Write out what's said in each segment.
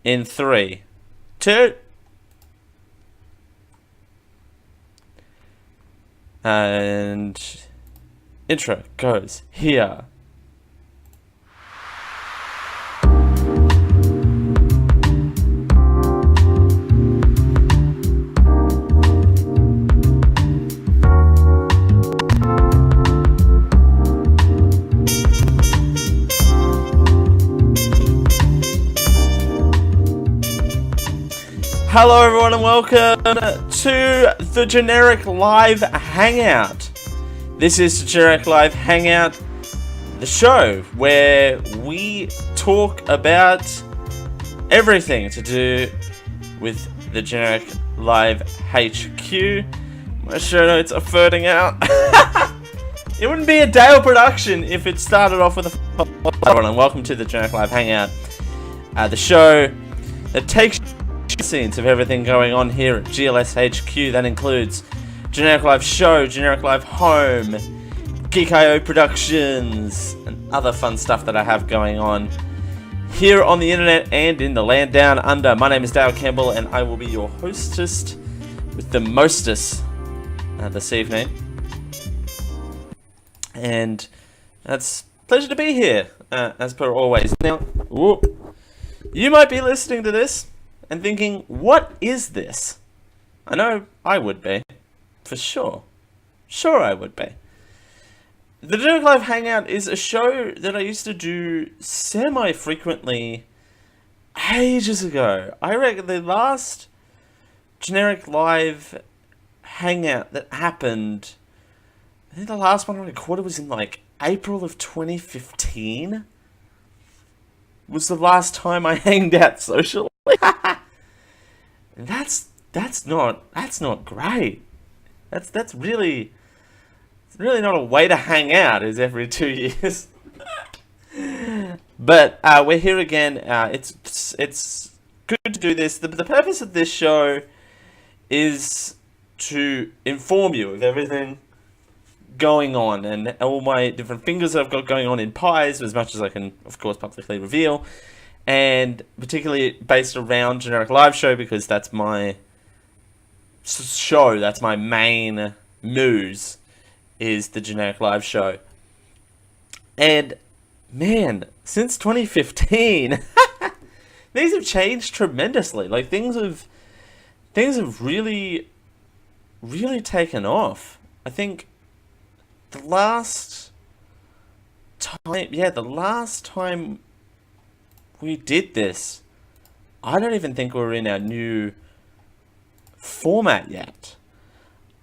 in 3, 2, and intro goes here. Hello everyone and welcome to the Generic Live Hangout. This is the Generic Live Hangout, the show where we talk about everything to do with the Generic Live HQ. My show notes are floating out. It wouldn't be a Dale production if it started off with a everyone and welcome to the Generic Live Hangout, the show that takes scenes of everything going on here at GLS HQ. That includes Generic Live Show, Generic Live Home, Geek.io Productions, and other fun stuff that I have going on here on the internet and in the land down under. My name is Dale Campbell and I will be your hostess with the mostest this evening. And it's a pleasure to be here, as per always. Now, you might be listening to this and thinking, what is this? I know I would be. For sure. Sure I would be. The Generic Live Hangout is a show that I used to do semi-frequently ages ago. I reckon the last Generic Live Hangout that happened, I think the last one I recorded was in like April of 2015. Was the last time I hanged out socially. That's not great. That's really not a way to hang out, is every 2 years. But we're here again. It's good to do this. The purpose of this show is to inform you of everything going on and all my different fingers that I've got going on in pies, as much as I can, of course, publicly reveal. And particularly based around Generic Live Show, because that's my show, that's my main muse, is the Generic Live Show. And man, since 2015, things have changed tremendously. Like things have really taken off. I think the last time we did this, I don't even think we're in our new format yet.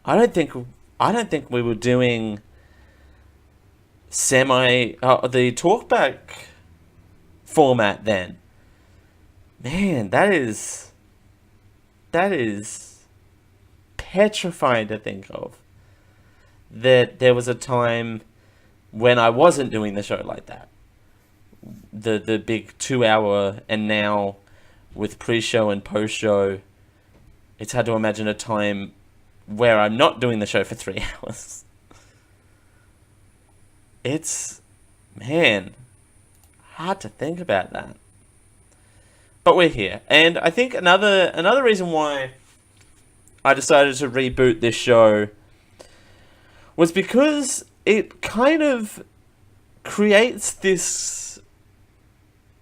I don't think we were doing the talkback format then. Man, that is petrifying to think of. That there was a time when I wasn't doing the show like that. The big 2 hour, and now with pre-show and post-show, it's hard to imagine a time where I'm not doing the show for 3 hours. It's, man, hard to think about that. But we're here. And I think another reason why I decided to reboot this show was because it kind of creates this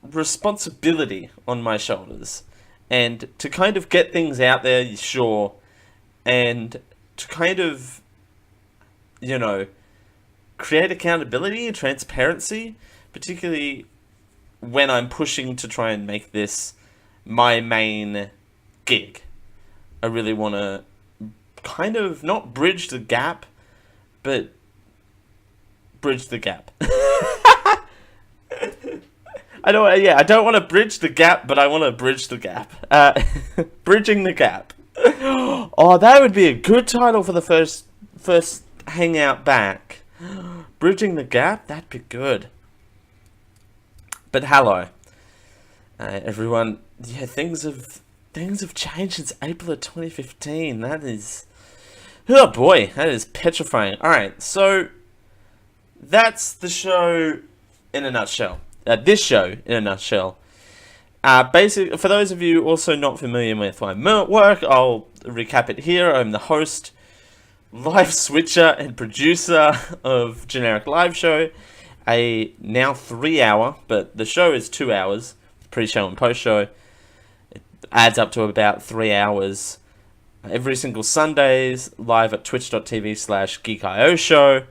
responsibility on my shoulders, and to kind of get things out there, sure, and to kind of, create accountability and transparency, particularly when I'm pushing to try and make this my main gig. I really want to kind of not bridge the gap, but bridge the gap. I don't want to bridge the gap, but I want to bridge the gap. Bridging the gap. Oh, that would be a good title for the first hangout back. Bridging the gap, that'd be good. But hello, everyone. Yeah, things have changed since April of 2015. That is, oh boy, that is petrifying. All right, so that's the show in a nutshell. This show in a nutshell. Basically, for those of you also not familiar with my work, I'll recap it here. I'm the host, live switcher, and producer of Generic Live Show, a now 3-hour, but the show is 2 hours, pre-show and post-show. It adds up to about 3 hours every single Sundays, live at twitch.tv/geekio show.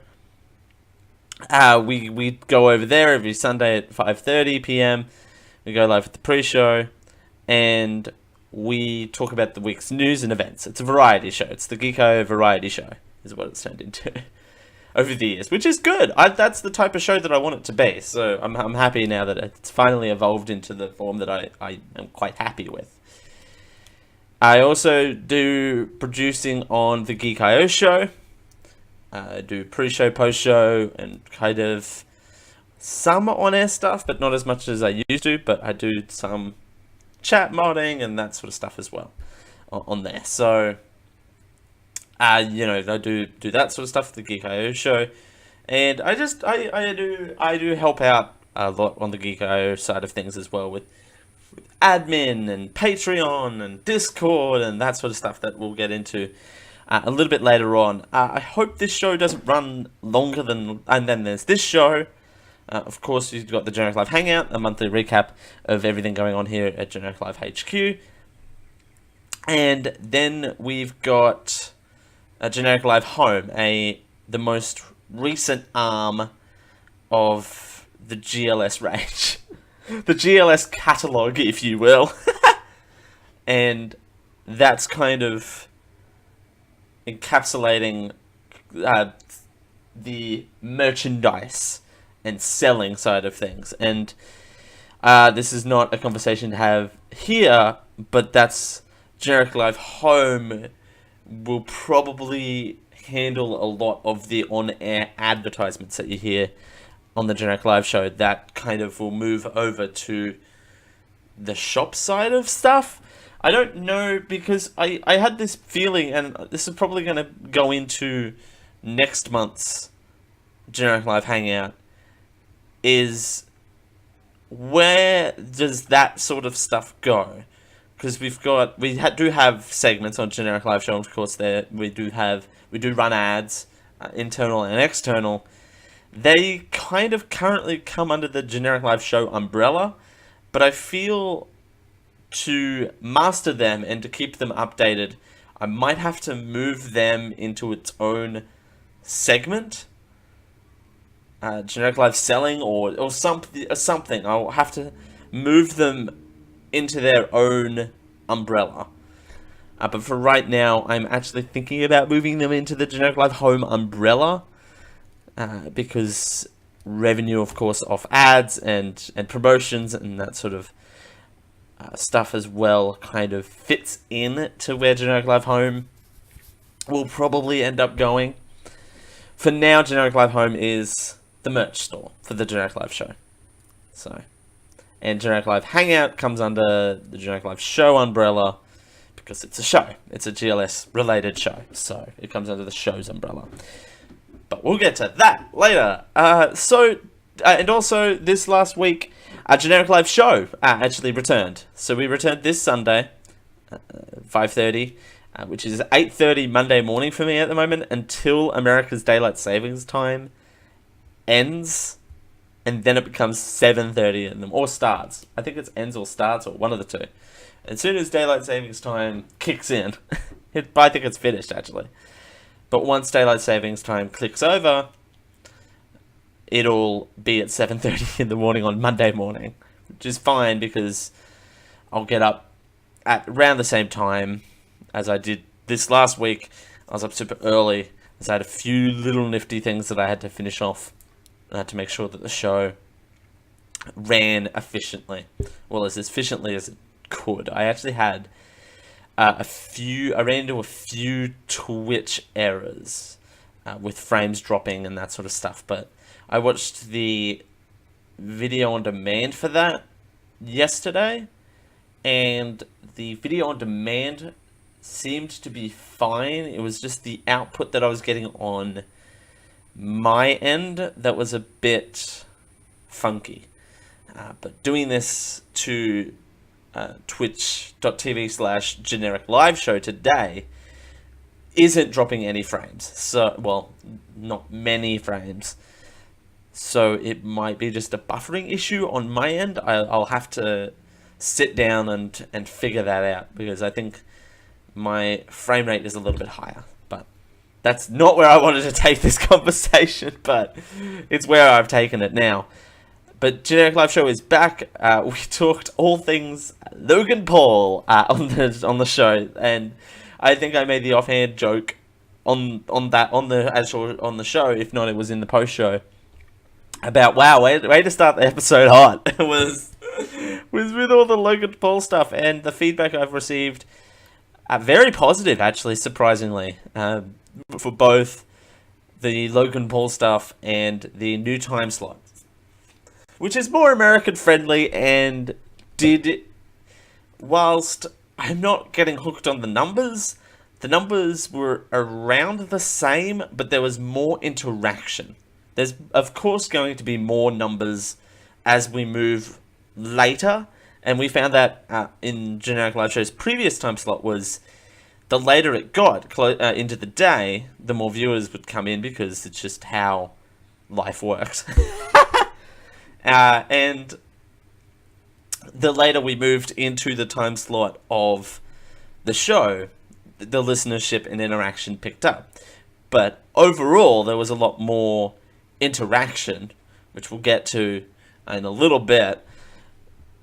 We go over there every Sunday at 5:30 p.m. We go live at the pre-show, and we talk about the week's news and events. It's a variety show. It's the Geeko variety show, is what it's turned into over the years, which is good. That's the type of show that I want it to be. So I'm happy now that it's finally evolved into the form that I am quite happy with. I also do producing on the Geek.io show. I do pre-show, post-show, and kind of some on-air stuff, but not as much as I used to. But I do some chat modding and that sort of stuff as well on there. So, I do that sort of stuff for the Geek.io show, and I do help out a lot on the Geek.io side of things as well with admin and Patreon and Discord and that sort of stuff that we'll get into a little bit later on. I hope this show doesn't run longer than... And then there's this show. Of course, you've got the Generic Live Hangout, a monthly recap of everything going on here at Generic Live HQ. And then we've got Generic Live Home, the most recent arm of the GLS range. The GLS catalogue, if you will. And that's kind of encapsulating the merchandise and selling side of things. And this is not a conversation to have here, but that's Generic Live Home will probably handle a lot of the on-air advertisements that you hear on the Generic Live Show. That kind of will move over to the shop side of stuff. I don't know, because I had this feeling, and this is probably going to go into next month's Generic Live Hangout, is where does that sort of stuff go? Because we do have segments on Generic Live Show, of course. We do run ads, internal and external. They kind of currently come under the Generic Live Show umbrella, but I feel to master them and to keep them updated, I might have to move them into its own segment. Generic Live Selling or something. I'll have to move them into their own umbrella. But for right now, I'm actually thinking about moving them into the Generic Live Home umbrella. Because revenue, of course, off ads and promotions and that sort of stuff as well kind of fits in to where Generic Live Home will probably end up going. For now, Generic Live Home is the merch store for the Generic Live Show. And Generic Live Hangout comes under the Generic Live Show umbrella because it's a show. It's a GLS related show, so it comes under the show's umbrella. But we'll get to that later. And also this last week, our Generic Live Show actually returned. So we returned this Sunday, 5:30, which is 8:30 Monday morning for me at the moment, until America's Daylight Savings Time ends, and then it becomes 7:30 in them, or starts. I think it's ends or starts, or one of the two. As soon as Daylight Savings Time kicks in, I think it's finished actually. But once Daylight Savings Time clicks over, it'll be at 7:30 in the morning on Monday morning, which is fine because I'll get up at around the same time as I did this last week. I was up super early as I had a few little nifty things that I had to finish off. I had to make sure that the show ran efficiently. Well, as efficiently as it could. I actually had I ran into a few Twitch errors with frames dropping and that sort of stuff, but I watched the video on demand for that yesterday, and the video on demand seemed to be fine. It was just the output that I was getting on my end that was a bit funky. But doing this to twitch.tv/generic live show today isn't dropping any frames. So, well, not many frames. So it might be just a buffering issue on my end. I'll have to sit down and figure that out, because I think my frame rate is a little bit higher. But that's not where I wanted to take this conversation, but it's where I've taken it now. But Generic Live Show is back. We talked all things Logan Paul on the show, and I think I made the offhand joke on the show. If not, it was in the post show about, wow, way to start the episode hot. It was with all the Logan Paul stuff, and the feedback I've received, very positive actually, surprisingly, for both the Logan Paul stuff and the new Timeslot, which is more American friendly, and whilst I'm not getting hooked on the numbers were around the same, but there was more interaction. There's, of course, going to be more numbers as we move later, and we found that in Generic Live Show's previous time slot was the later it got into the day, the more viewers would come in, because it's just how life works. And the later we moved into the time slot of the show, the listenership and interaction picked up. But overall, there was a lot more interaction, which we'll get to in a little bit.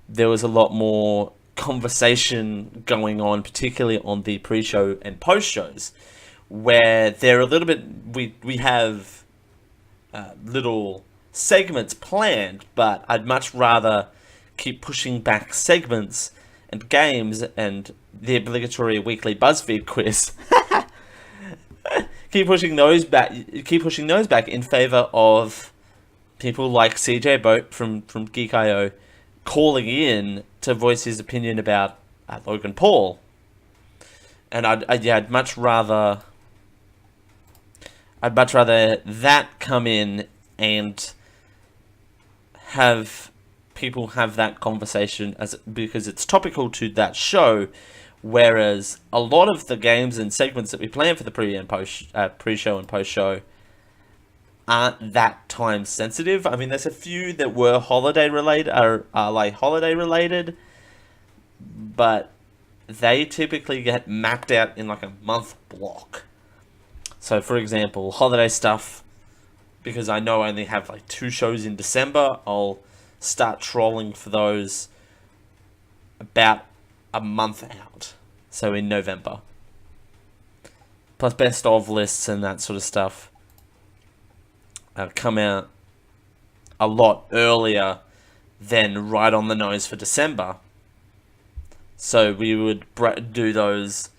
There was a lot more conversation going on, particularly on the pre-show and post-shows, where they're a little bit... We have little segments planned, but I'd much rather keep pushing back segments and games and the obligatory weekly BuzzFeed quiz. keep pushing those back in favor of people like CJ Boat from Geek.io calling in to voice his opinion about Logan Paul. And I'd much rather that come in and have people have that conversation because it's topical to that show, whereas a lot of the games and segments that we plan for the pre-show and post-show aren't that time sensitive. I mean, there's a few that were holiday related, are like holiday related, but they typically get mapped out in like a month block. So, for example, holiday stuff, because I know I only have like 2 shows in December, I'll start trolling for those about a month out. So in November. Plus best of lists and that sort of stuff come out a lot earlier than right on the nose for December. So we would do those.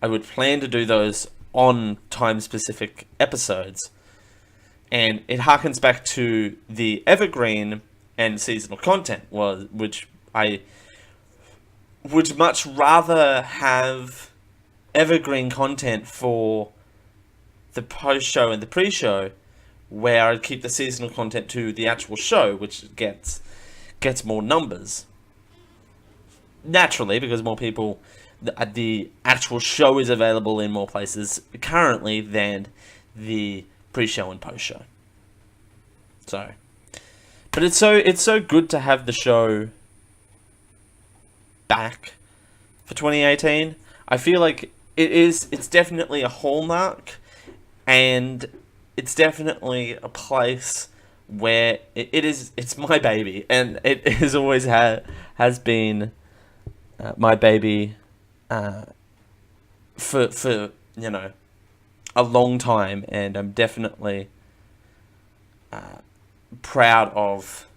I would plan to do those on time-specific episodes. And it harkens back to the evergreen and seasonal content, which I would much rather have evergreen content for the post-show and the pre-show, where I'd keep the seasonal content to the actual show, which gets more numbers. Naturally, because more people... The actual show is available in more places currently than the pre-show and post-show. So... But it's so good to have the show back for 2018. I feel like it's definitely a hallmark, and it's definitely a place where it's my baby, and it has always has been my baby for you know, a long time, and I'm definitely proud of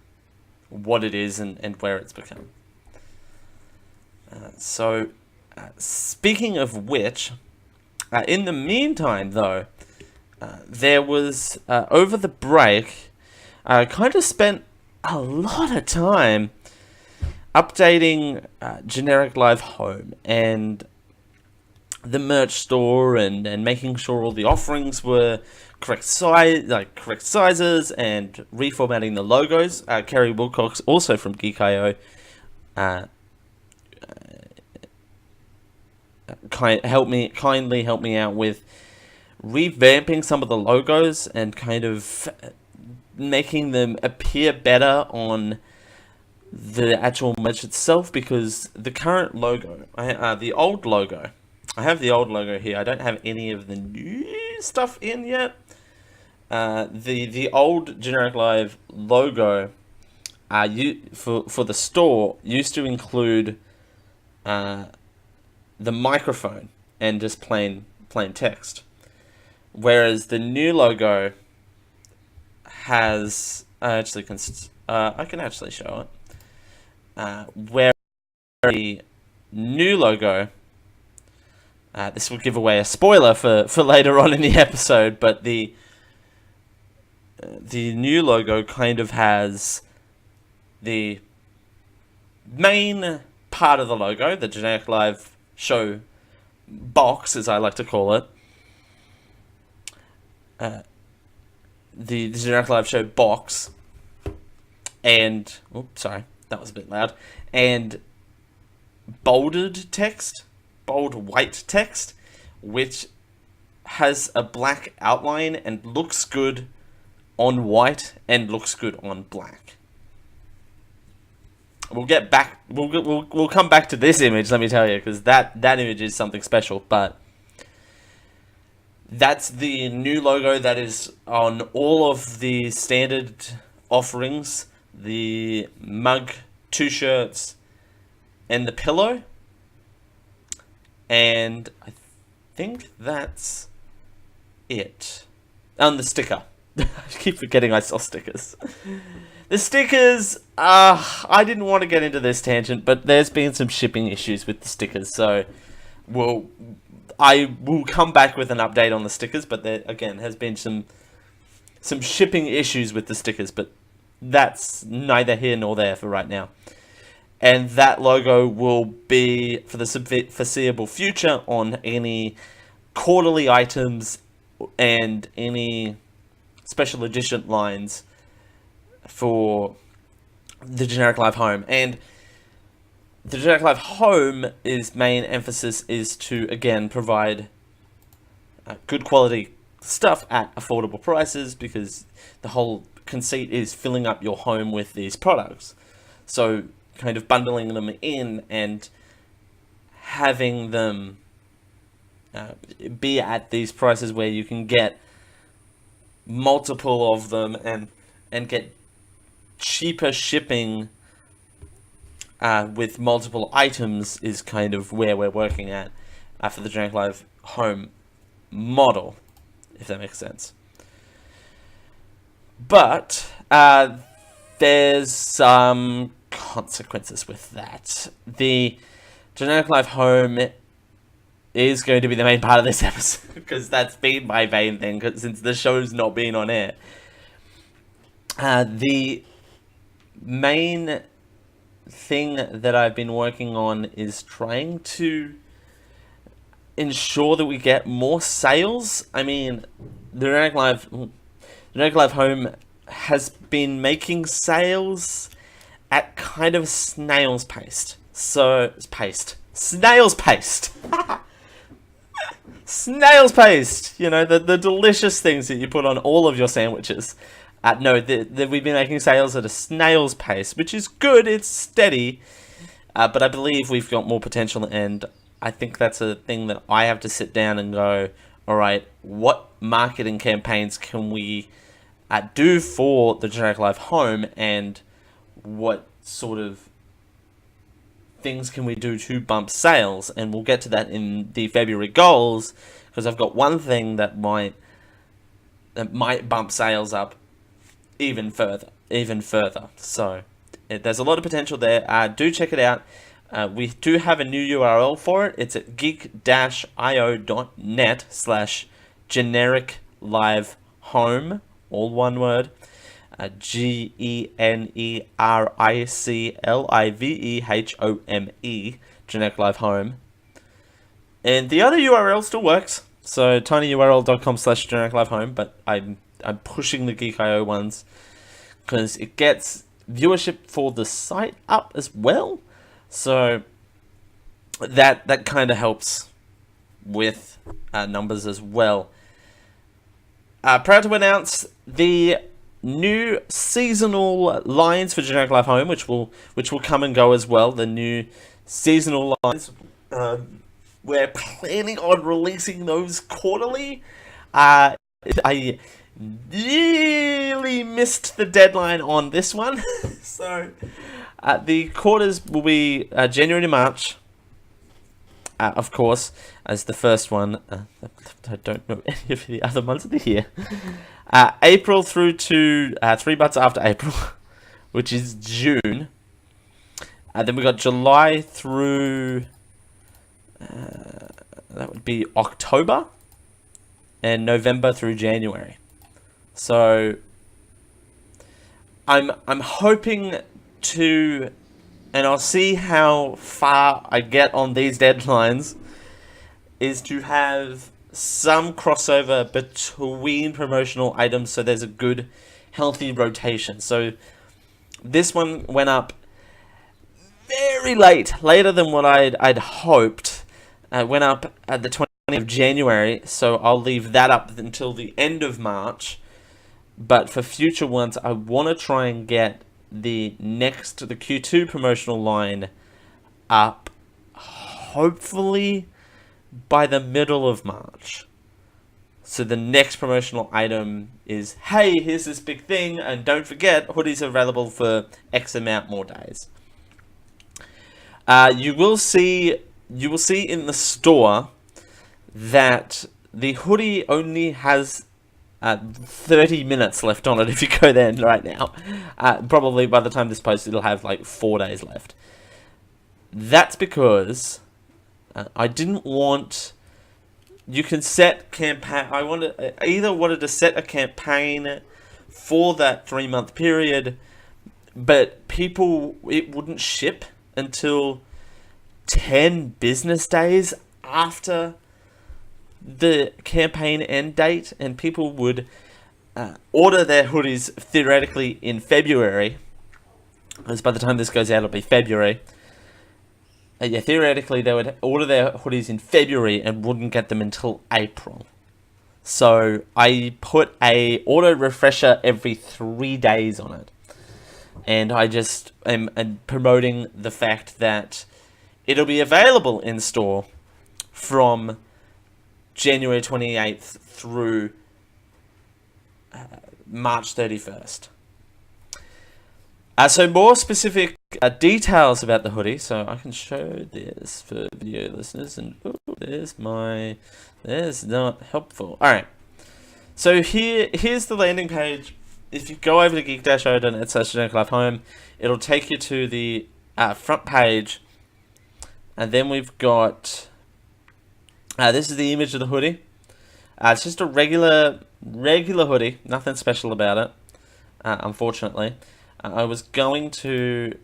what it is and where it's become. Speaking of which, in the meantime, though, there was, over the break, I kind of spent a lot of time updating Generic Live Home and the merch store and making sure all the offerings were correct sizes, and reformatting the logos. Kerry Wilcox, also from Geek.io, kindly help me out with revamping some of the logos and kind of making them appear better on the actual merch itself, because the current logo, the old logo, I have the old logo here. I don't have any of the new stuff in yet. The old Generic Live logo, for the store, used to include the microphone and just plain text, whereas the new logo has I can actually show it. Where the new logo, this will give away a spoiler for later on in the episode, but the new logo kind of has the main part of the logo, the Generic Live show box, as I like to call it. The Generic Live show box, and sorry, that was a bit loud, and bolded text, bold white text, which has a black outline and looks good on white and looks good on black. We'll get back. We'll come back to this image. Let me tell you, because that image is something special. But that's the new logo that is on all of the standard offerings: the mug, 2 shirts, and the pillow. And I think that's it. And the sticker. I keep forgetting I saw stickers. The stickers, I didn't want to get into this tangent, but there's been some shipping issues with the stickers, so I will come back with an update on the stickers, but there, again, has been some shipping issues with the stickers, but that's neither here nor there for right now. And that logo will be, for the foreseeable future, on any quarterly items and any special edition lines for the Generic Live Home. And the Generic Live Home main emphasis is to, again, provide good quality stuff at affordable prices, because the whole conceit is filling up your home with these products. So kind of bundling them in and having them be at these prices where you can get multiple of them and get cheaper shipping with multiple items is kind of where we're working at for the Generic Live Home model, if that makes sense. But there's some consequences with that. The Generic Live Home is going to be the main part of this episode, because that's been my main thing, since the show's not been on air. The main thing that I've been working on is trying to ensure that we get more sales. I mean, the Generic Live Home has been making sales at kind of snail's pace. Snail's pace. Snail's pace. You know, the delicious things that you put on all of your sandwiches. No, we've been making sales at a snail's pace, which is good. It's steady, but I believe we've got more potential, and I think that's a thing that I have to sit down and go, all right, what marketing campaigns can we do for the Generic Live Home, and what sort of things can we do to bump sales? And we'll get to that in the February goals, because I've got one thing that might bump sales up even further. So there's a lot of potential there. Do check it out. We do have a new URL for it. It's at geek-io.net/genericlivehome, all one word. GENERICLIVEHOME, Generic Live Home. And the other URL still works. So tinyurl.com/genericlivehome, but I'm pushing the Geek.io ones because it gets viewership for the site up as well. So that kind of helps with numbers as well. Proud to announce the new seasonal lines for Generic Life Home, which will come and go as well. The new seasonal lines. We're planning on releasing those quarterly. I really missed the deadline on this one, so the quarters will be January to March. Of course, as the first one. I don't know any of the other months of the year. April through to 3 months after April, which is June. Then we got July through that would be October, and November through January. So I'm hoping to, and I'll see how far I get on these deadlines, is to have some crossover between promotional items so there's a good, healthy rotation. So this one went up very later than what I'd hoped. Went up at the 20th of January, so I'll leave that up until the end of March. But for future ones, I want to try and get the Q2 promotional line up, hopefully by the middle of March. So the next promotional item is, hey, here's this big thing, and don't forget, hoodies are available for X amount more days. You will see in the store that the hoodie only has 30 minutes left on it if you go there right now. Probably by the time this posts, it'll have like 4 days left. That's because I didn't want... You can set campaign... I either wanted to set a campaign for that 3-month period, but it wouldn't ship until 10 business days after the campaign end date, and people would order their hoodies theoretically in February, because by the time this goes out it'll be February. Theoretically they would order their hoodies in February and wouldn't get them until April. So I put a auto refresher every 3 days on it, and I just am promoting the fact that it'll be available in store from January 28th through March 31st. So more specific details about the hoodie. So I can show this for video listeners, and there's not helpful. All right. So here's the landing page. If you go over to geek-o.net/generic-life-home, it'll take you to the front page, and then we've got this is the image of the hoodie. It's just a regular hoodie, nothing special about it. Unfortunately, I was going to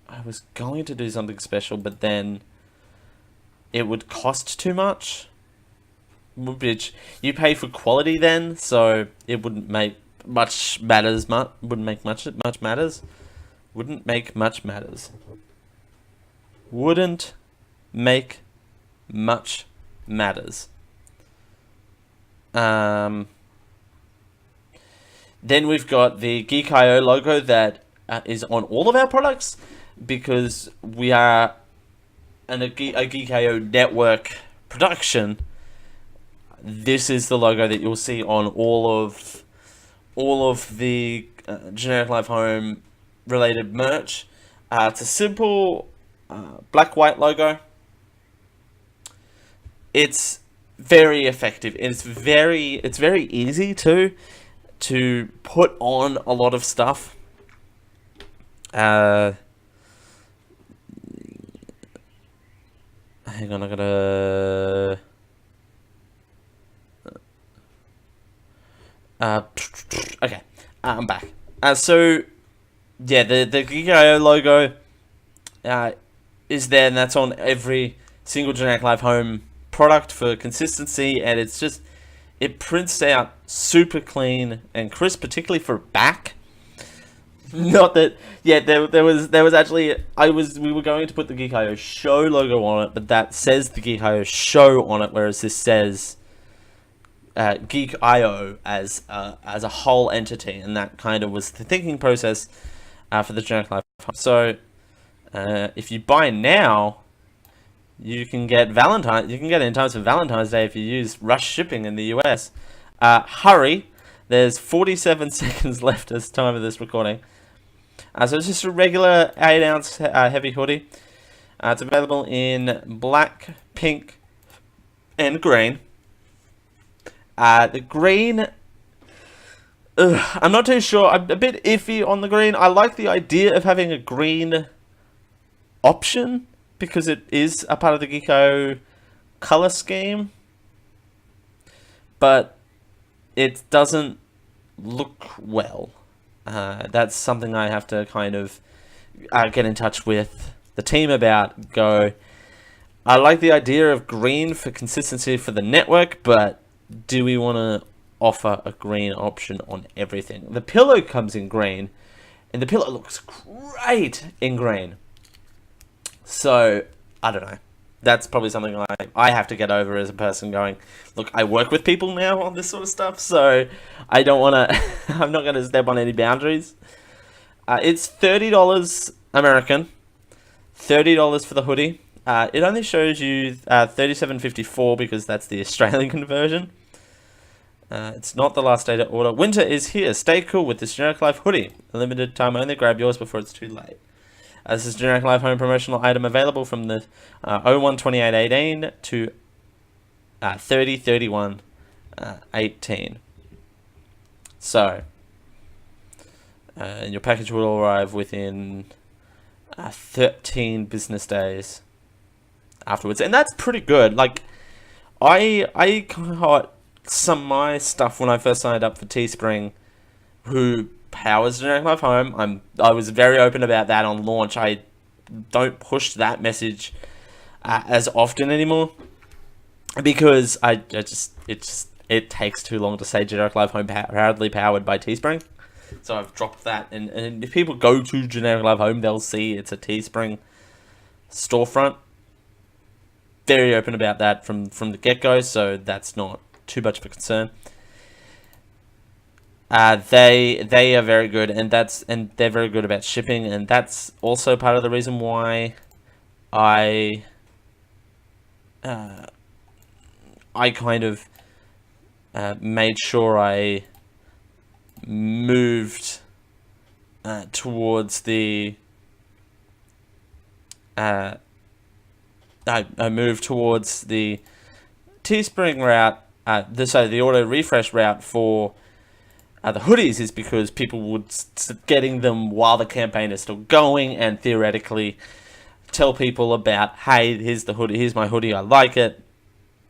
do something special, but then it would cost too much. Which you pay for quality then, so it wouldn't make much matters. Wouldn't make much matters. Wouldn't make much matters. Wouldn't make much matters. Then we've got the Geek.io logo that is on all of our products, because we are a Geek.io network production. This is the logo that you'll see on all of the Generic Life Home related merch. It's a simple black-white logo. It's very effective. It's very easy to put on a lot of stuff. Hang on, I gotta... okay, I'm back. So, yeah, the Geek.io logo is there, and that's on every single Generic Life Home product for consistency, and it's just... It prints out super clean and crisp, particularly for back. Not that, yeah. There was actually we were going to put the Geek.io show logo on it, but that says the Geek.io show on it, whereas this says Geek.io as a whole entity, and that kind of was the thinking process for the Generic Live. So if you buy now, you can get it in time for Valentine's Day if you use rush shipping in the US. Hurry! There's 47 seconds left as time of this recording. So it's just a regular 8-ounce heavy hoodie. It's available in black, pink, and green. The green, I'm not too sure. I'm a bit iffy on the green. I like the idea of having a green option because it is a part of the Geeko color scheme, but it doesn't look well. That's something I have to kind of get in touch with the team about. I like the idea of green for consistency for the network, but do we want to offer a green option on everything? The pillow comes in green, and the pillow looks great in green. So, I don't know. That's probably something I have to get over as a person going, look, I work with people now on this sort of stuff, so I don't want to, I'm not going to step on any boundaries. It's $30 American, $30 for the hoodie. It only shows you $37.54 because that's the Australian conversion. It's not the last day to order. Winter is here. Stay cool with this Generic Life hoodie. A limited time only. Grab yours before it's too late. This is Generic Life home promotional item available from the 01/28/18 to 30/31/18. So, and your package will arrive within 13 business days afterwards, and that's pretty good. Like, I got some of my stuff when I first signed up for Teespring, who powers Generic Life Home. I was very open about that on launch. I don't push that message as often anymore because it takes too long to say Generic Life Home proudly powered by Teespring. So I've dropped that, and if people go to Generic Life Home, they'll see it's a Teespring storefront. Very open about that from the get-go, so that's not too much of a concern. They are very good, and they're very good about shipping, and that's also part of the reason why I kind of made sure I moved towards the I moved towards the Teespring route. The auto refresh route for the hoodies is because people would getting them while the campaign is still going, and theoretically tell people about, hey, here's the hoodie, here's my hoodie, I like it,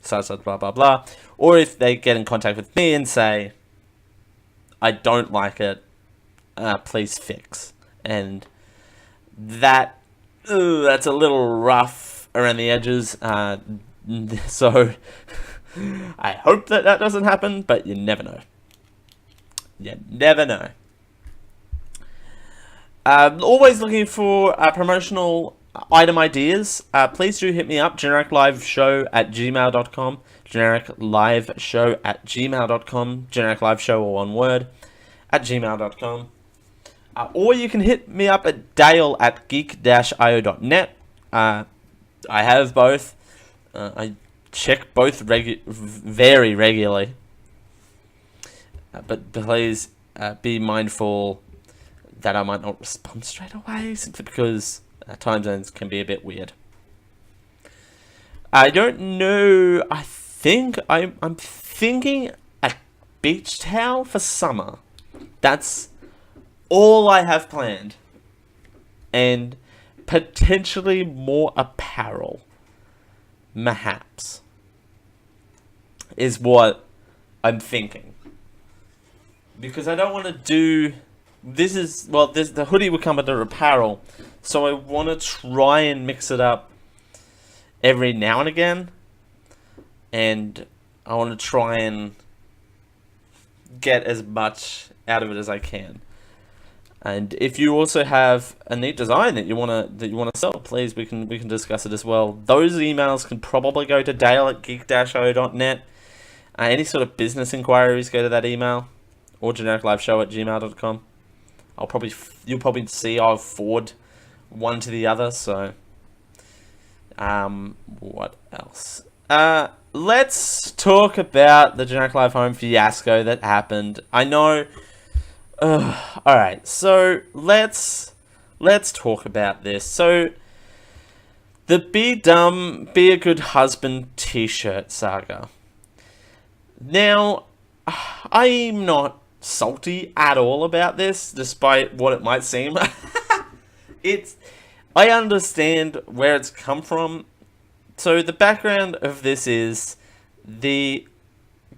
such blah blah blah. Or if they get in contact with me and say, I don't like it, please fix. And that's a little rough around the edges. So I hope that doesn't happen, but you never know. You never know. Always looking for promotional item ideas. Please do hit me up, genericliveshow@gmail.com, genericliveshow@gmail.com, genericliveshow, all one word, @gmail.com. Or you can hit me up at dale@geek-io.net. I have both. I check both very regularly. But please be mindful that I might not respond straight away, simply because time zones can be a bit weird. I don't know. I think I'm thinking a beach towel for summer. That's all I have planned, and potentially more apparel, perhaps, is what I'm thinking. Because I don't want to do... the hoodie will come under apparel, so I want to try and mix it up every now and again. And I want to try and get as much out of it as I can. And if you also have a neat design that you wanna sell, please, we can discuss it as well. Those emails can probably go to dale@geek-o.net. Any sort of business inquiries go to that email, or genericliveshow@gmail.com. You'll probably see I'll forward one to the other. So, what else? Let's talk about the Generic Live Home fiasco that happened. I know. Alright, so let's talk about this. So, the Be Dumb, Be a Good Husband t-shirt saga. Now, I'm not salty at all about this, despite what it might seem. I understand where it's come from. So, the background of this is the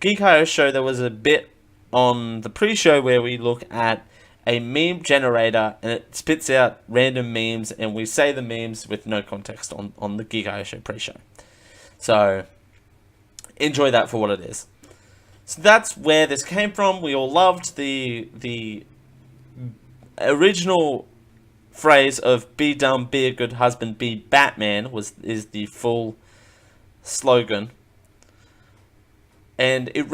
Geek.io show. There was a bit on the pre-show where we look at a meme generator and it spits out random memes and we say the memes with no context on the Geek.io show pre-show. So enjoy that for what it is. So that's where this came from. We all loved the original phrase of "Be dumb, be a good husband, be Batman" is the full slogan. And it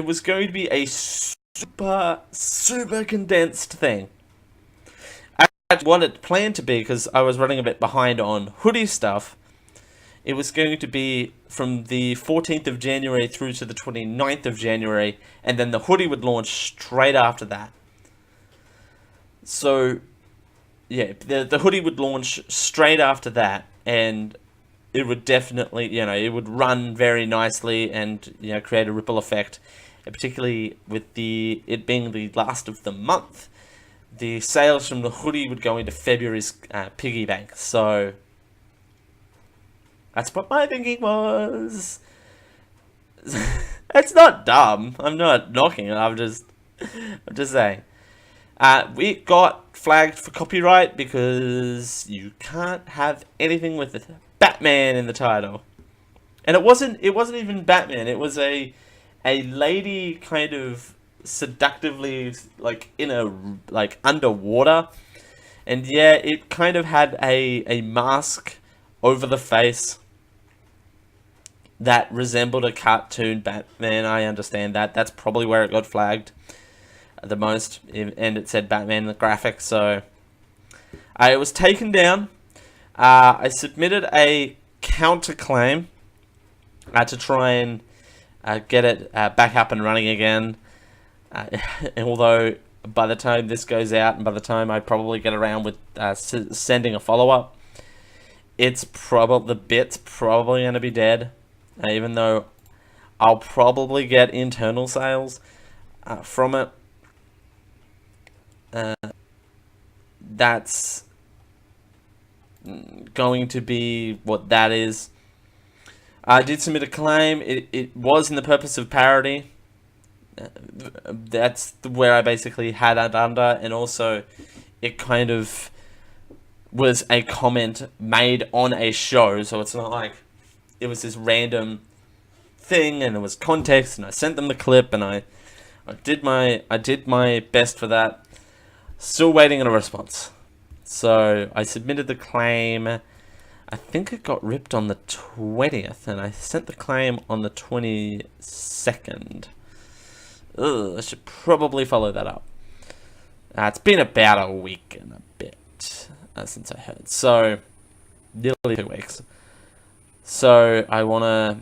was going to be a super condensed thing. What it planned to be, because I was running a bit behind on hoodie stuff, it was going to be from the 14th of January through to the 29th of January, and then the hoodie would launch straight after that. So, yeah, the hoodie would launch straight after that, and it would definitely, it would run very nicely and, create a ripple effect. And particularly with it being the last of the month, the sales from the hoodie would go into February's piggy bank. So that's what my thinking was. It's not dumb. I'm not knocking it. I'm just saying. We got flagged for copyright because you can't have anything with Batman in the title, and it wasn't even Batman. It was a lady kind of seductively underwater, and yeah, it kind of had a mask over the face that resembled a cartoon Batman. I understand that. That's probably where it got flagged the most, and it said Batman in the graphics, so it was taken down. I submitted a counterclaim to try and get it back up and running again. Although by the time this goes out, and by the time I probably get around with sending a follow-up, the bit's probably going to be dead. Even though I'll probably get internal sales from it. That's going to be what that is. I did submit a claim. It was in the purpose of parody. That's where I basically had it under, and also it kind of was a comment made on a show, so it's not like it was this random thing, and there was context, and I sent them the clip, and I did my best for that. Still waiting on a response. So I submitted the claim. I think it got ripped on the 20th, and I sent the claim on the 22nd. I should probably follow that up. It's been about a week and a bit since I heard. So, nearly 2 weeks. So, I want to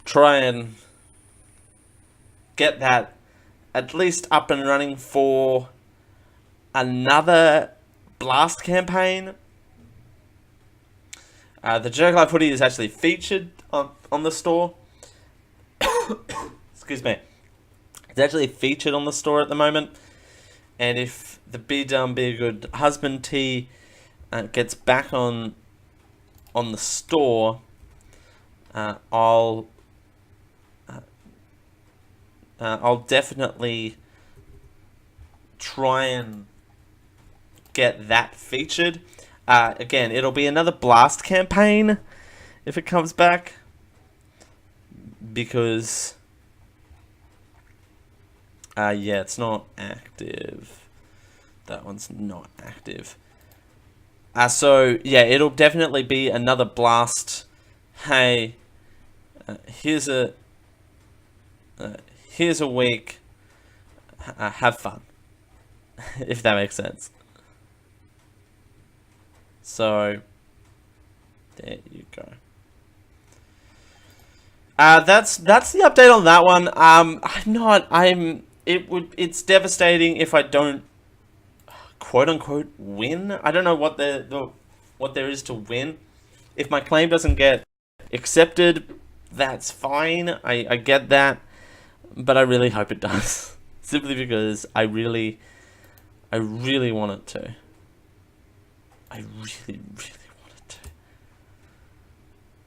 try and get that at least up and running for another blast campaign. The Joke Life hoodie is actually featured on the store. Excuse me. It's actually featured on the store at the moment. And if the Be Dumb, Be a Good Husband tee gets back on the store, I'll definitely try and get that featured. Again, it'll be another blast campaign if it comes back, because yeah, it's not active. That one's not active. So yeah, it'll definitely be another blast. Hey, here's a week. Have fun, if that makes sense. So there you go. That's the update on that one. It's devastating if I don't quote unquote win. I don't know what what there is to win. If my claim doesn't get accepted, that's fine. I get that, but I really hope it does. Simply because I really want it to. I really want it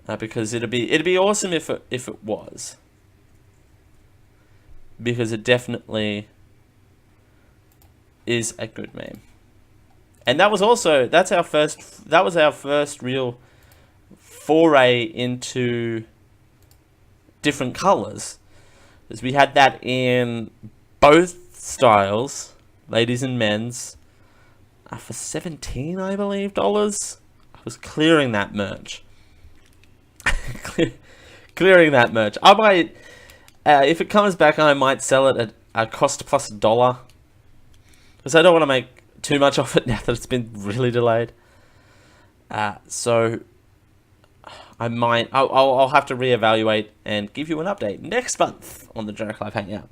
to. Because it'd be awesome if it was. Because it definitely is a good meme. And that was our first real foray into different colors. Because we had that in both styles, ladies and men's, for $17, I believe, dollars. I was clearing that merch. Clearing that merch. I might, if it comes back, I might sell it at a cost plus $1. Because I don't want to make too much of it now that it's been really delayed. So I'll have to reevaluate and give you an update next month on the Generic Live Hangout.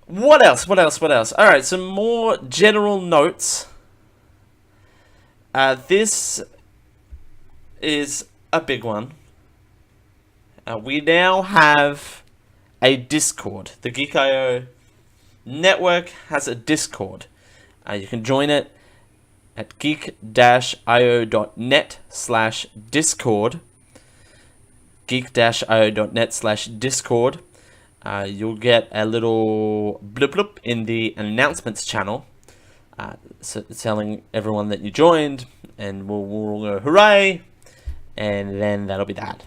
What else? Alright, some more general notes. This is a big one. We now have a Discord. The Geek.io network has a Discord. You can join it at geek-io.net/discord. geek-io.net/discord. You'll get a little blip in the announcements channel, telling everyone that you joined, and we'll go hooray, and then that'll be that.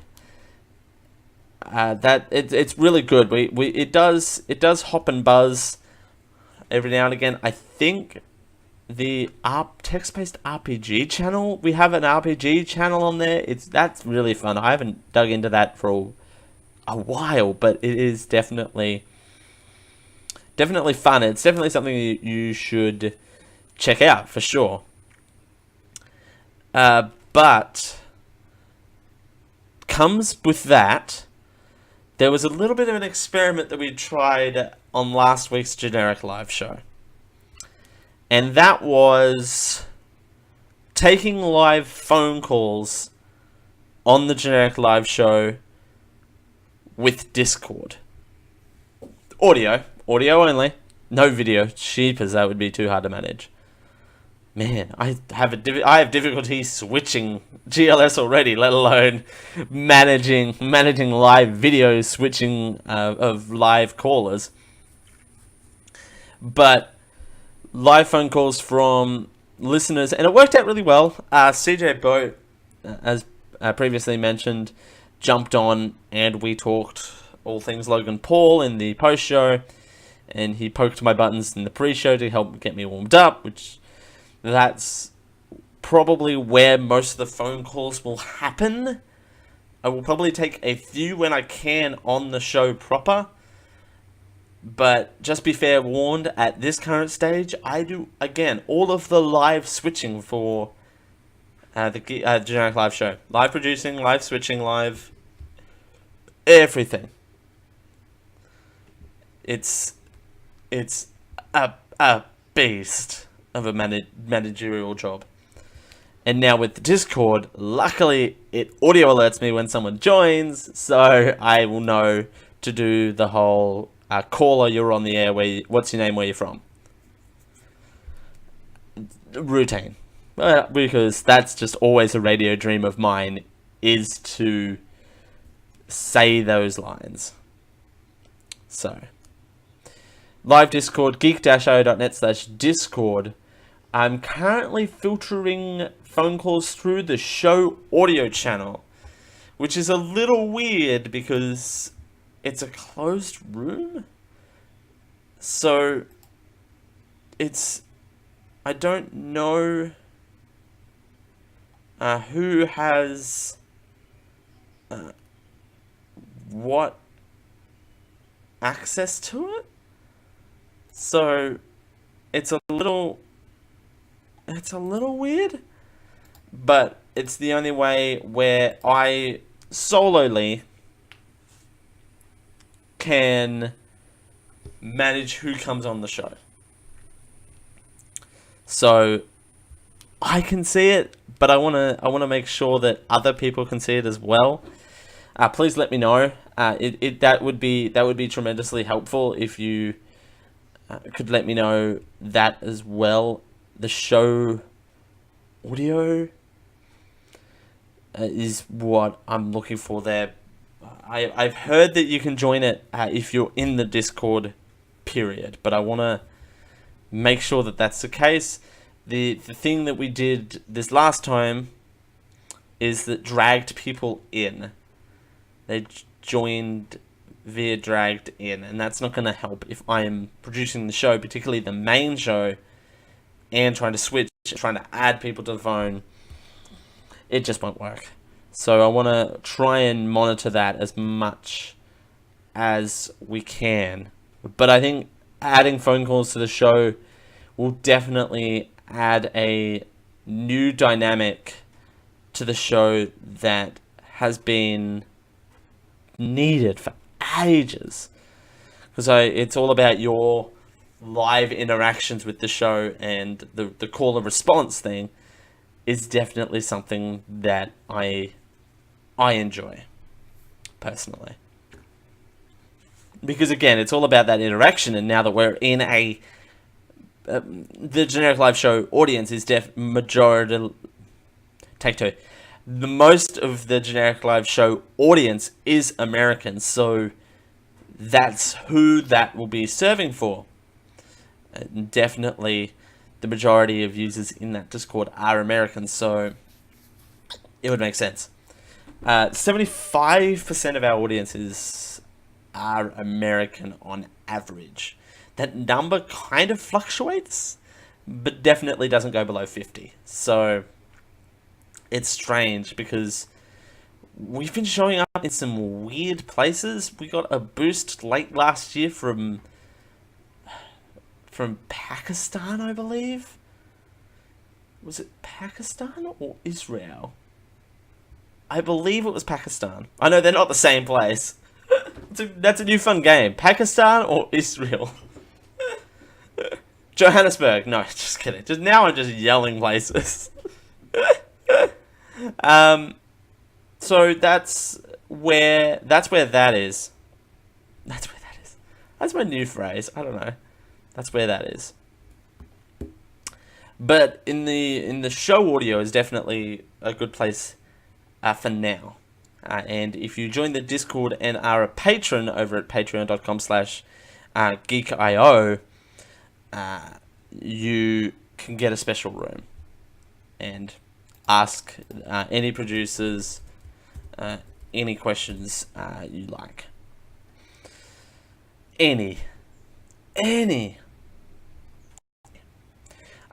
It's really good. It does hop and buzz every now and again. I think the text-based RPG channel, we have an RPG channel on there. That's really fun. I haven't dug into that for a while, but it is definitely fun. It's definitely something you should check out for sure. But comes with that, there was a little bit of an experiment that we tried on last week's Generic Live show. And that was taking live phone calls on the Generic Live show with Discord. Audio only. No video. Sheepers, that would be too hard to manage. Man, I have difficulty switching GLS already, let alone managing live video switching of live callers. But live phone calls from listeners, and it worked out really well. CJ Boat, as previously mentioned, jumped on, and we talked all things Logan Paul in the post show, and he poked my buttons in the pre-show to help get me warmed up, which that's probably where most of the phone calls will happen. I will probably take a few when I can on the show proper, but just be fair warned, at this current stage, I do, again, all of the live switching for the Generic Live show. Live producing, live switching, live everything. It's a beast of a managerial job. And now with the Discord, luckily it audio alerts me when someone joins, so I will know to do the whole caller, you're on the air, what's your name, where you're from routine. Because that's just always a radio dream of mine, is to say those lines. So live Discord, geek-io.net/discord. I'm currently filtering phone calls through the show audio channel, which is a little weird because it's a closed room. So it's I don't know who has what access to it. So it's a little weird, but it's the only way where I solely can manage who comes on the show. So I can see it, but I wanna make sure that other people can see it as well. Please let me know. That would be tremendously helpful if you could let me know that as well. The show audio is what I'm looking for there. I've heard that you can join it if you're in the Discord, period. But I want to make sure that that's the case. The thing that we did this last time is that dragged people in. They joined via dragged in, and that's not going to help if I am producing the show, particularly the main show, and trying to add people to the phone. It just won't work. So I want to try and monitor that as much as we can. But I think adding phone calls to the show will definitely add a new dynamic to the show that has been needed for ages. Because it's all about your live interactions with the show, and the call and response thing is definitely something that I enjoy personally, because again, it's all about that interaction. And now that we're in the Generic Live Show audience is majority. Take two. The most of the Generic Live Show audience is American, so that's who that will be serving for. Definitely the majority of users in that Discord are Americans, so it would make sense. 75% of our audiences are American on average. That number kind of fluctuates, but definitely doesn't go below 50. So it's strange because we've been showing up in some weird places. We got a boost late last year from Pakistan, I believe. Was it Pakistan or Israel? I believe it was Pakistan. I know they're not the same place. That's a new fun game. Pakistan or Israel? Johannesburg. No, just kidding. Just now I'm just yelling places. So that's where that is. That's where that is. That's my new phrase. I don't know. That's where that is. But in the show audio is definitely a good place for now. And if you join the Discord and are a patron over at patreon.com/geekio, you can get a special room and ask any producers any questions you like. Any.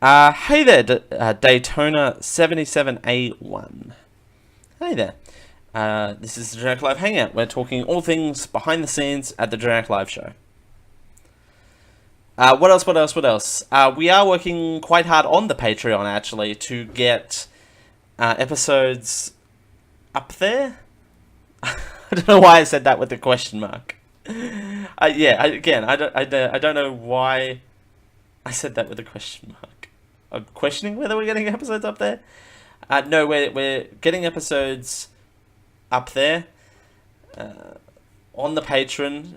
Hey there, Daytona 77A1. Hey there. This is the Generic Live Hangout. We're talking all things behind the scenes at the Generic Live Show. What else? We are working quite hard on the Patreon, actually, to get episodes up there. I don't know why I said that with the question mark. I don't know why I said that with a question mark. I'm questioning whether we're getting episodes up there. No, we're getting episodes up there on the Patreon,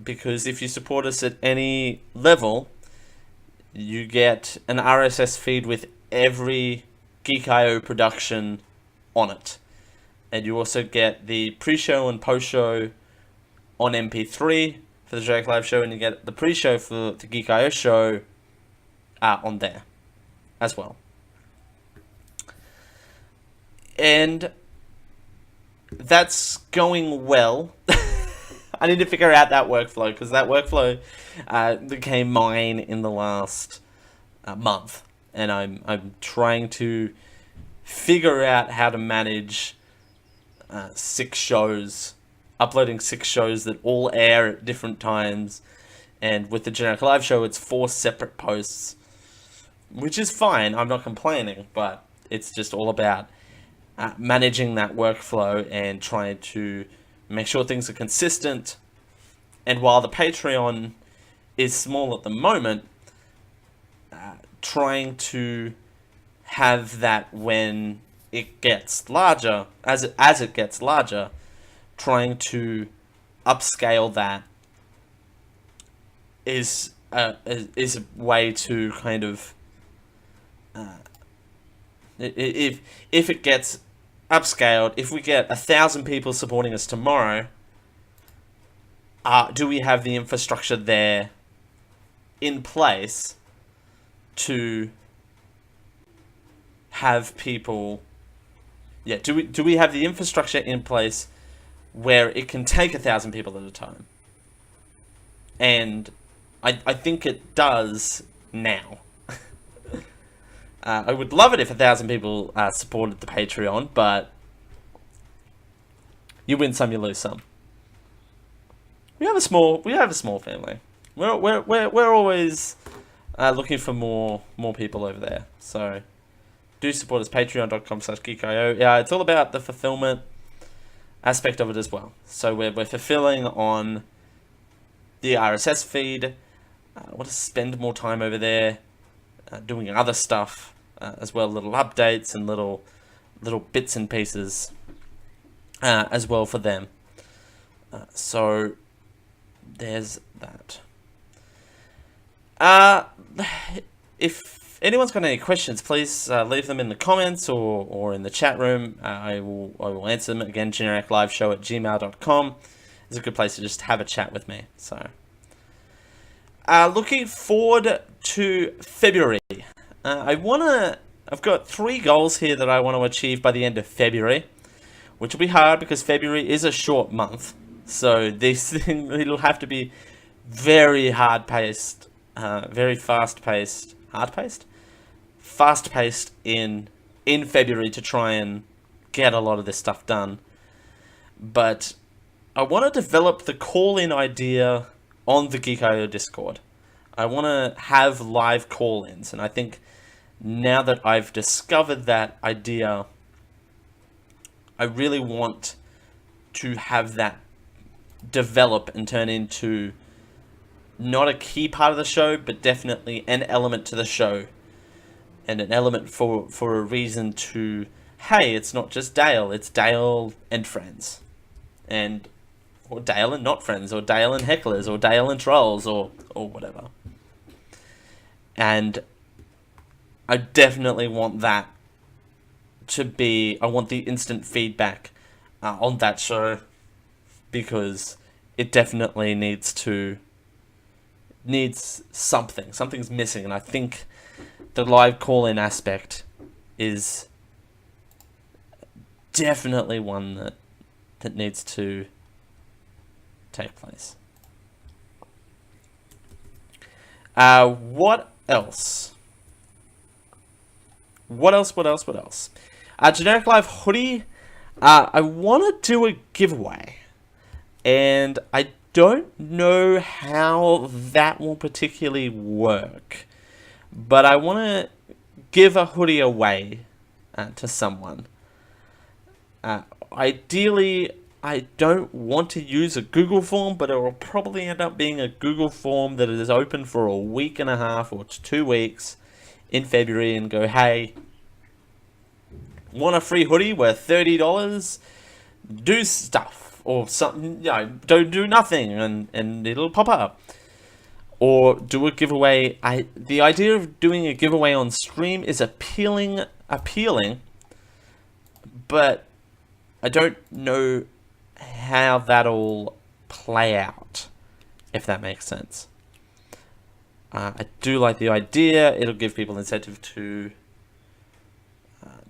because if you support us at any level, you get an RSS feed with every Geek.io production on it. And you also get the pre-show and post-show on MP3 for the Generic Live Show, and you get the pre-show for the Geek.io show on there as well. And that's going well. I need to figure out that workflow, because that workflow became mine in the last month. and I'm trying to figure out how to manage 6 shows, uploading 6 shows that all air at different times. And with the Generic Live show, it's 4 separate posts, which is fine. I'm not complaining, but it's just all about managing that workflow and trying to make sure things are consistent. And while the Patreon is small at the moment, trying to have that when it gets larger, as it gets larger, trying to upscale that is a way to kind of if it gets upscaled, if we get 1,000 people supporting us tomorrow, do we have the infrastructure there in place to have people? Yeah, do we have the infrastructure in place where it can take 1,000 people at a time? And I think it does now. I would love it if 1,000 people supported the Patreon, but you win some, you lose some. We have a small family. We're always looking for more people over there. So do support us, patreon.com/geekio. Yeah, it's all about the fulfillment aspect of it as well. So we're fulfilling on the RSS feed. I want to spend more time over there doing other stuff as well, little updates and little bits and pieces as well for them. So there's that. If anyone's got any questions, please leave them in the comments or in the chat room. I will answer them. Again, genericliveshow@gmail.com is a good place to just have a chat with me. So looking forward to February. I've got 3 goals here that I want to achieve by the end of February, which will be hard because February is a short month. So it'll have to be very hard-paced, very fast-paced, fast-paced in February to try and get a lot of this stuff done. But I want to develop the call-in idea on the Geek.io Discord. I want to have live call-ins, and I think now that I've discovered that idea, I really want to have that develop and turn into not a key part of the show, but definitely an element to the show, and an element for a reason to, hey, it's not just Dale, it's Dale and friends, or Dale and not friends, or Dale and hecklers, or Dale and trolls, or whatever. And I definitely want that to be, I want the instant feedback on that show, because it definitely needs something. Something's missing, and I think the live call-in aspect is definitely one that needs to take place. What else? Generic Live Hoodie. I want to do a giveaway, and I don't know how that will particularly work, but I want to give a hoodie away to someone. Ideally, I don't want to use a Google form, but it will probably end up being a Google form that is open for a week and a half or 2 weeks in February, and go, hey, want a free hoodie worth $30? Do stuff, or something, don't do nothing, and it'll pop up. Or do a giveaway. The idea of doing a giveaway on stream is appealing, but I don't know how that'll play out, if that makes sense. I do like the idea. It'll give people incentive to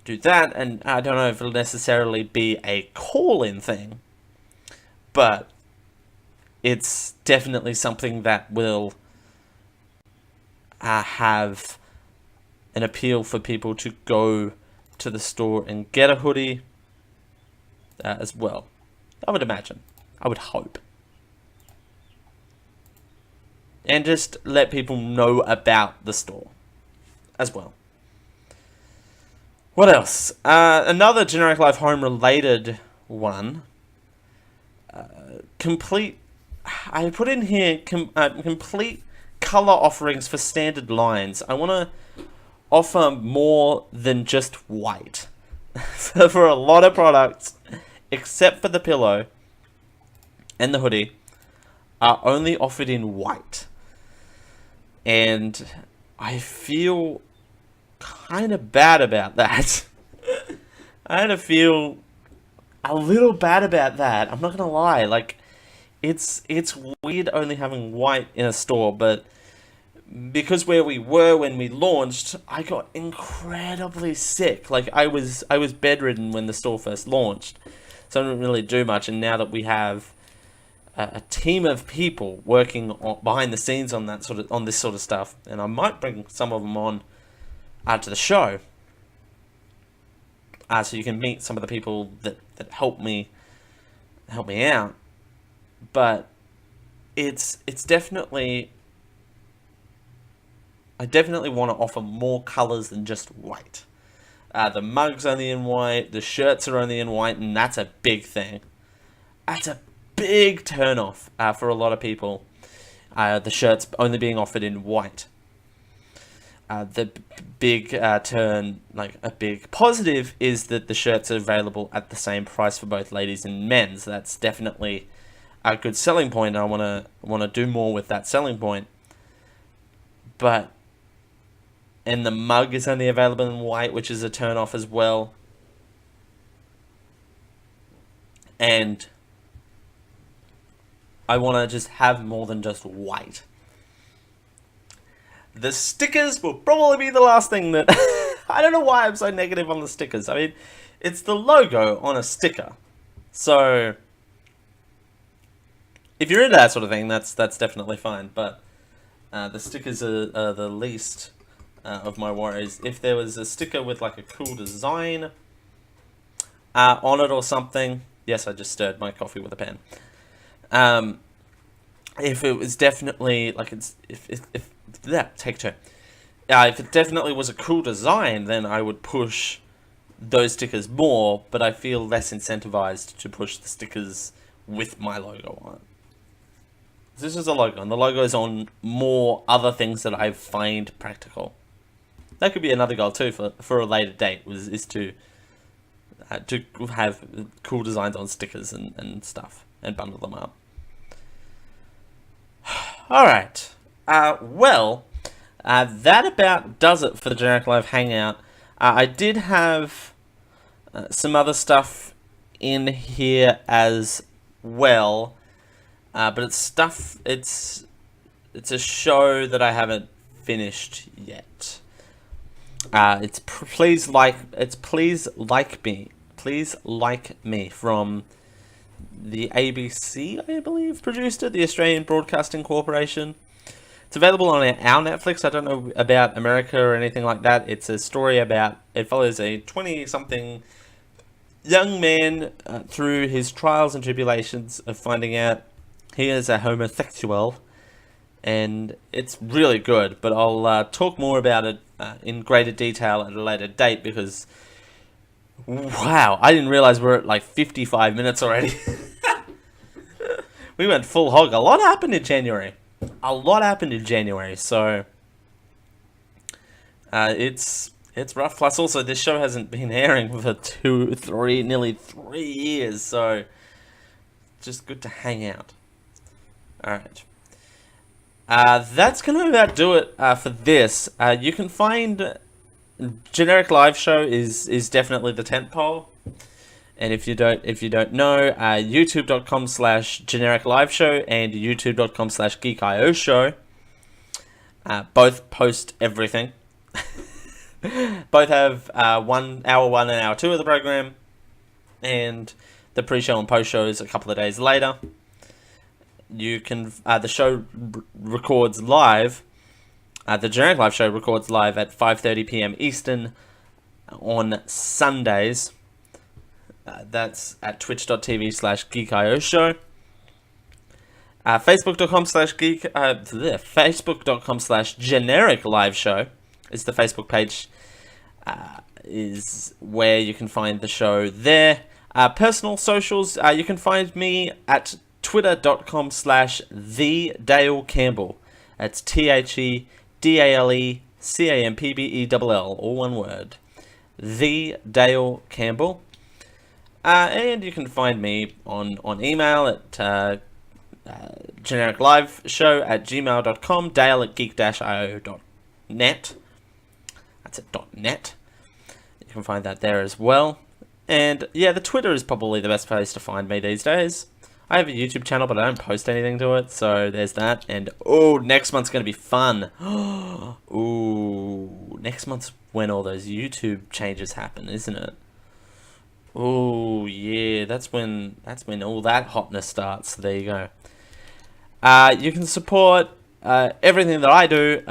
do that, and I don't know if it'll necessarily be a call-in thing, but it's definitely something that will have an appeal for people to go to the store and get a hoodie as well. I would imagine. I would hope. And just let people know about the store as well. What else? Another Generic Life Home related one. I put in here complete color offerings for standard lines. I want to offer more than just white. So for a lot of products, except for the pillow and the hoodie, are only offered in white. And I feel kind of bad about that. I kind of feel a little bad about that. I'm not gonna lie. Like, it's weird only having white in a store, but because where we were when we launched, I got incredibly sick. Like, I was bedridden when the store first launched, so I didn't really do much. And now that we have a team of people working behind the scenes on this sort of stuff, and I might bring some of them on to the show, so you can meet some of the people that help me out. But it's definitely, I definitely want to offer more colors than just white. The mug's only in white, the shirts are only in white, and that's a big thing. That's a big turn-off for a lot of people. The shirts only being offered in white. The big a big positive is that the shirts are available at the same price for both ladies and men's. That's definitely a good selling point. I want to do more with that selling point. And the mug is only available in white, which is a turn-off as well. And I want to just have more than just white. The stickers will probably be the last thing that... I don't know why I'm so negative on the stickers. I mean, it's the logo on a sticker. So, if you're into that sort of thing, that's definitely fine. But the stickers are the least of my worries. If there was a sticker with like a cool design on it or something... Yes, I just stirred my coffee with a pen. If it was definitely like if it definitely was a cool design, then I would push those stickers more, but I feel less incentivized to push the stickers with my logo on it. This is a logo, and the logo is on more other things that I find practical. That could be another goal too for a later date, is to have cool designs on stickers and stuff, and bundle them up. Alright, that about does it for the Generic Live Hangout. I did have some other stuff in here as well, but it's a show that I haven't finished yet. It's Please Like Me from the ABC, I believe, produced it, the Australian Broadcasting Corporation. It's available on our Netflix. I don't know about America or anything like that. It's a story it follows a 20-something young man through his trials and tribulations of finding out he is a homosexual. And it's really good, but I'll talk more about it in greater detail at a later date, because wow, I didn't realize we're at like 55 minutes already. We went full hog. A lot happened in January. So it's rough. Plus, also, this show hasn't been airing for nearly 3 years. So just good to hang out. All right. That's gonna about do it for this. You can find Generic Live Show is definitely the tentpole. And if you don't know, youtube.com/Generic Live Show and youtube.com/GeekIO Show both post everything. Both have hour 1 and hour 2 of the program, and the pre-show and post-show is a couple of days later. You can the show records live The Generic Live Show records live at 5:30 p.m. Eastern on Sundays. That's at twitch.tv/geekio show. Facebook.com/geek. Facebook.com/generic live show is the Facebook page. Is where you can find the show there. Personal socials, you can find me at twitter.com/TheDaleCampbell. That's TheDaleCampbell, all one word. The Dale Campbell. And you can find me on email at genericliveshow@gmail.com, dale@geek-io.net. That's at .net. You can find that there as well. And yeah, the Twitter is probably the best place to find me these days. I have a YouTube channel, but I don't post anything to it, so there's that. And oh, next month's going to be fun. Ooh, next month's when all those YouTube changes happen, isn't it? Oh yeah, that's when all that hotness starts. So there you go. You can support everything that I do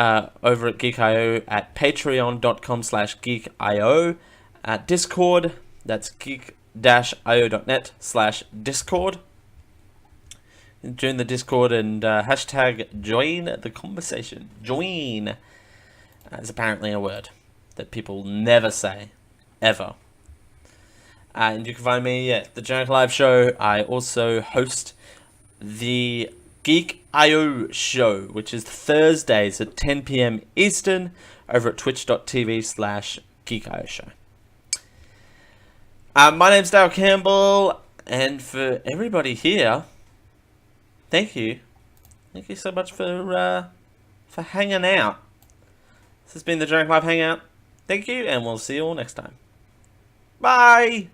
over at Geek.io at patreon.com/geekio. Discord, that's geek-io.net/discord. Join the Discord and hashtag join the conversation. Join is apparently a word that people never say, ever. And you can find me at the Generic Live Show. I also host the Geek.io show, which is Thursdays at 10 p.m. Eastern over at twitch.tv/geekio show. My name's Dale Campbell, and for everybody here, thank you. Thank you so much for hanging out. This has been the Generic Live Hangout. Thank you, and we'll see you all next time. Bye!